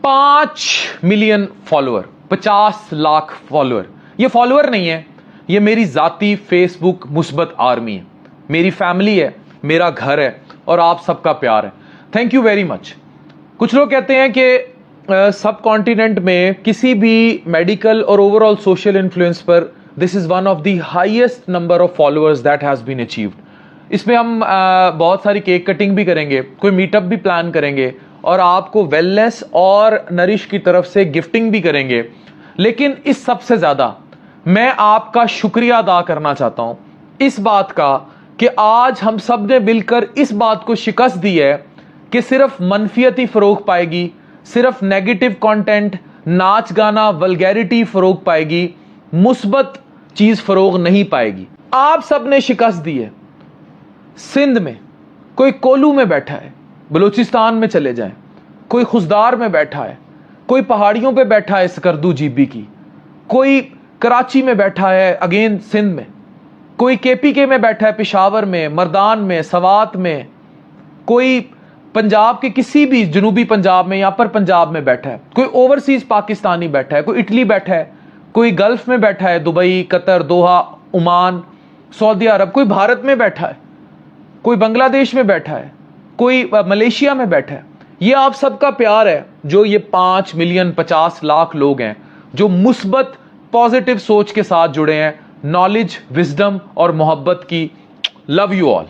5 million follower, 50 lakh follower. یہ follower نہیں ہے, یہ میری ذاتی فیس بک مثبت آرمی ہے, میری فیملی ہے, میرا گھر ہے, اور آپ سب کا پیار ہے. Thank you very much. کچھ لوگ کہتے ہیں کہ سب کانٹیننٹ میں کسی بھی میڈیکل اور اوور آل سوشل انفلوئنس پر this is one of the highest number of followers that has been achieved. اس میں ہم بہت ساری کیک کٹنگ بھی کریں گے, کوئی میٹ اپ بھی پلان کریں گے, اور آپ کو ویلنس اور نرش کی طرف سے گفٹنگ بھی کریں گے. لیکن اس سب سے زیادہ میں آپ کا شکریہ ادا کرنا چاہتا ہوں اس بات کا کہ آج ہم سب نے مل کر اس بات کو شکست دی ہے کہ صرف منفیت ہی فروغ پائے گی, صرف نیگیٹو کنٹینٹ, ناچ گانا, ولگیرٹی فروغ پائے گی, مثبت چیز فروغ نہیں پائے گی. آپ سب نے شکست دی ہے. سندھ میں کوئی کولو میں بیٹھا ہے, بلوچستان میں چلے جائیں, کوئی خزدار میں بیٹھا ہے, کوئی پہاڑیوں پہ بیٹھا ہے سکردو جی بی کی, کوئی کراچی میں بیٹھا ہے اگین سندھ میں, کوئی کے پی کے میں بیٹھا ہے پشاور میں, مردان میں, سوات میں, کوئی پنجاب کے کسی بھی جنوبی پنجاب میں یا پر پنجاب میں بیٹھا ہے, کوئی اوورسیز پاکستانی بیٹھا ہے, کوئی اٹلی بیٹھا ہے, کوئی گلف میں بیٹھا ہے, دبئی, قطر, دوحہ, عمان, سعودی عرب, کوئی بھارت میں بیٹھا ہے, کوئی بنگلہ دیش میں بیٹھا ہے, کوئی ملیشیا میں بیٹھا ہے. یہ آپ سب کا پیار ہے جو یہ 5 ملین 50 لاکھ لوگ ہیں جو مثبت پازیٹیو سوچ کے ساتھ جڑے ہیں, نالج, وزڈم اور محبت کی. Love you all.